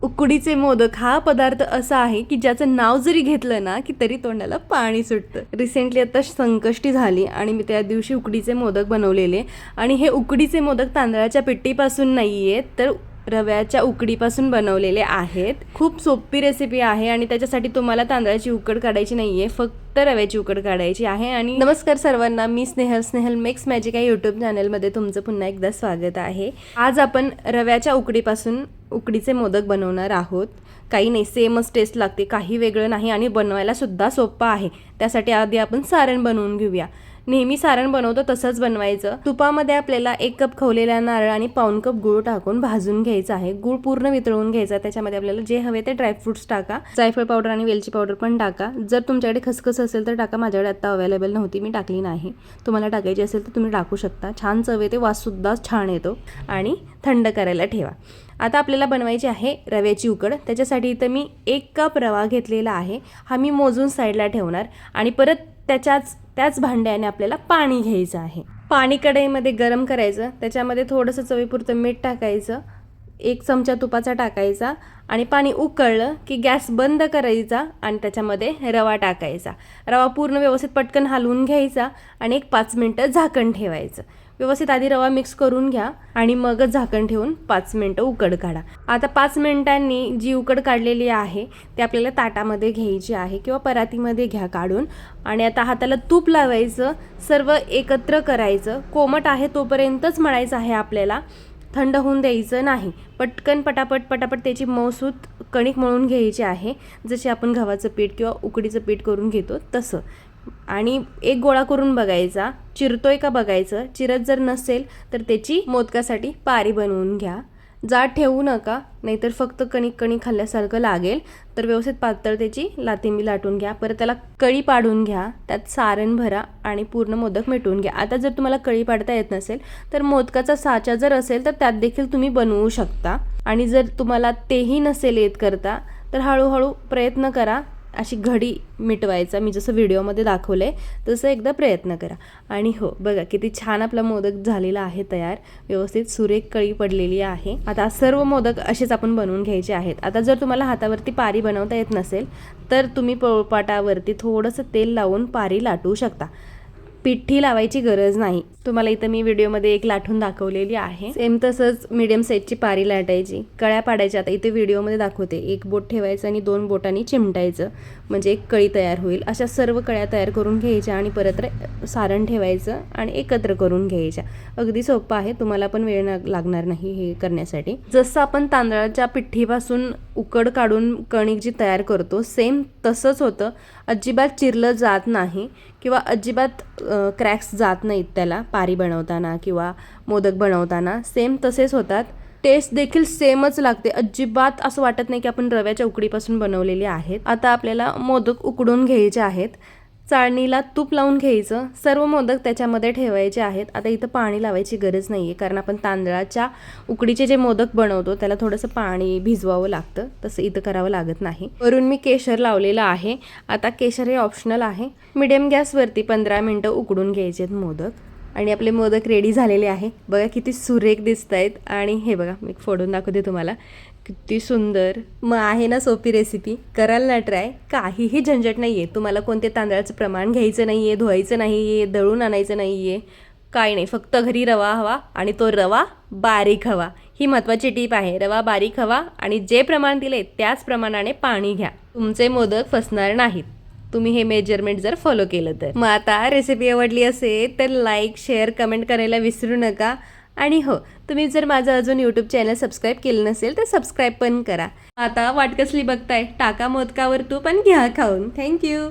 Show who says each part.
Speaker 1: उकडीचे मोदक हा पदार्थ असा आहे की ज्याचं नाव जरी घेतलं ना की तरी तोंडाला पाणी सुटतं। रिसेंटली आता संकष्टी झाली आणि मी त्या दिवशी उकडीचे मोदक बनवलेले आणि हे उकडीचे मोदक तांदळाच्या पिठीपासून नाही आहेत तर रव्याच्या उकडीपासून बनवलेले आहेत। खूप सोपी रेसिपी आहे आणि त्याच्यासाठी तुम्हाला तांदळाची उकड काढायची नाहीये, फक्त रव्याची उकड काढायची आहे। आणि नमस्कार सर्वांना, मी स्नेहल मेक्स मॅजिक या यूट्यूब चॅनलमध्ये तुमचं पुन्हा एकदा स्वागत आहे। आज आपण रव्याच्या उकडीपासून उकडीचे मोदक बनवणार आहोत। काही नाही, सेमच टेस्ट लागते, काही वेगळं नाही आणि बनवायला सुद्धा सोपं आहे। त्यासाठी आधी आपण सारण बनवून घेऊया। नेहमी सारण बनवतो तसंच बनवायचं। तुपामध्ये आपल्याला 1 कप खवलेला नारळ आणि पाऊण कप गूळ टाकून भाजून घ्यायचा आहे। गूळ पूर्ण वितळून घ्यायचा, त्याच्यामध्ये आपल्याला जे हवे ते ड्रायफ्रुट्स टाका, जायफळ पावडर आणि वेलची पावडर पण टाका। जर तुमच्याकडे खसखस असेल तर टाका, माझ्याकडे आता अवेलेबल नव्हती, मी टाकली नाही। तुम्हाला टाकायची असेल तर तुम्ही टाकू शकता। छान चव येते, वास सुद्धा छान येतो आणि थंड करायला ठेवा। आता आपल्याला बनवायची आहे रव्याची उकड। त्याच्यासाठी इथं मी 1 कप रवा घेतलेला आहे, हा मी मोजून साईडला ठेवणार आणि परत त्याच भांड्याने आपल्याला पाणी घ्यायचं आहे। पाणी कढईमध्ये गरम करायचं, त्याच्यामध्ये थोडंसं चवीपुरतं मीठ टाकायचं, 1 चमचा तुपाचा टाकायचा आणि पाणी उकळलं की गॅस बंद करायचा आणि त्याच्यामध्ये रवा टाकायचा। रवा पूर्ण व्यवस्थित पटकन हलवून घ्यायचा आणि 5 मिनिटं झाकण ठेवायचं। व्यवस्थित आधी रवा मिक्स करून घ्या आणि मगच झाकण ठेवून 5 मिनिटं उकड काढा। आता 5 मिनिटांनी जी उकड काढलेली आहे ती आपल्याला ताटामध्ये घ्यायची आहे किंवा परातीमध्ये घ्या काढून आणि आता हाताला तूप लावायचं, सर्व एकत्र करायचं। कोमट आहे तोपर्यंतच मळायचं आहे आपल्याला, थंड होऊन द्यायचं नाही। पटकन पटापट त्याची मऊसूत कणिक मळून घ्यायची आहे, जशी आपण गव्हाचं पीठ किंवा उकडीचं पीठ करून घेतो तसं। आणि एक गोळा करून बघायचा, चिरतोय का बघायचं। चिरत जर नसेल तर त्याची मोदकासाठी पारी बनवून घ्या। जाड ठेवू नका, नाहीतर फक्त कणिक खाल्ल्यासारखं लागेल। तर व्यवस्थित पातळ त्याची लाथिंबी लाटून घ्या, परत त्याला कळी पाडून घ्या, त्यात सारण भरा आणि पूर्ण मोदक मिटवून घ्या। आता जर तुम्हाला कळी पाडता येत नसेल तर मोदकाचा साचा जर असेल तर त्यात देखील तुम्ही बनवू शकता आणि जर तुम्हाला तेही नसेल येत करता तर हळूहळू प्रयत्न करा अशी घडी मिटवायचा। मी जसं व्हिडिओमध्ये दाखवलंय तसं एकदा प्रयत्न करा। आणि हो बघा किती छान आपला मोदक झालेला आहे तयार, व्यवस्थित सुरेख कळी पडलेली आहे। आता सर्व मोदक असेच आपण बनवून घ्यायचे आहेत। आता जर तुम्हाला हातावरती पारी बनवता येत नसेल तर तुम्ही पोळपाटावरती थोडंसं तेल लावून पारी लाटू शकता, पिठी लावायची गरज नाही। तुम्हाला इथं मी व्हिडिओमध्ये एक लाटून दाखवलेली आहे, सेम तसंच मीडियम साईजची पारी लाटायची, कळ्या पाडायच्या। आता इथे व्हिडिओमध्ये दाखवते, 1 बोट ठेवायचं आणि 2 बोटांनी चिमटायचं म्हणजे एक कळी तयार होईल। अशा सर्व कळ्या तयार करून घ्यायच्या आणि परत सारण ठेवायचं आणि एकत्र करून घ्यायच्या। अगदी सोपं आहे, तुम्हाला पण वेळ लागणार नाही हे करण्यासाठी। जसं आपण तांदळाच्या पिठीपासून उकड काढून कणिक जी तयार करतो सेम तसंच होतं, अजिबात चिरलं जात नाही किंवा अजिबात क्रॅक्स जात नाहीत त्याला पारी बनवताना किंवा मोदक बनवताना, सेम तसेच होतात। टेस्ट देखील सेमच लागते, अजिबात असं वाटत नाही की आपण रव्याच्या उकडीपासून बनवलेले आहेत। आता आपल्याला मोदक उकडून घ्यायचे आहेत, चाळणीला तूप लावून घ्यायचं, सर्व मोदक त्याच्यामध्ये ठेवायचे आहेत। आता इथं पाणी लावायची गरज नाही आहे, कारण आपण तांदळाच्या उकडीचे जे मोदक बनवतो त्याला थोडंसं पाणी भिजवावं लागतं, तसं इथं करावं लागत नाही। वरून मी केशर लावलेलं आहे। आता केशर हे ऑप्शनल आहे। मिडियम गॅसवरती 15 मिनिटं उकडून घ्यायचे आहेत मोदक आणि आपले मोदक रेडी झालेले आहे। बघा किती सुरेख दिसत आहेत आणि हे बघा मी फोडून दाखवते तुम्हाला, किती सुंदर। मग आहे ना सोपी रेसिपी, कराल ना ट्राय, काहीही झंझट नाही आहे। तुम्हाला कोणते तांदळाचं प्रमाण घ्यायचं नाही आहे, धुवायचं नाही आहे, दळून आणायचं नाही आहे, काय नाही, फक्त घरी रवा हवा आणि तो रवा बारीक हवा। ही महत्त्वाची टीप आहे, रवा बारीक हवा आणि जे प्रमाण दिले त्याच प्रमाणाने पाणी घ्या, तुमचे मोदक फसणार नाहीत तुम्ही हे मेजरमेंट जर फॉलो केलं तर। मग आता रेसिपी आवडली असेल तर लाईक, शेअर, कमेंट करायला विसरू नका। आणि हो, तुम्ही जर माझं अजून यूट्यूब चॅनल सबस्क्राईब केलं नसेल तर सबस्क्राईब पण करा। आता वाट कसली बघताय, टाका मोदकावर तूप आणि घ्या खाऊन। थँक्यू।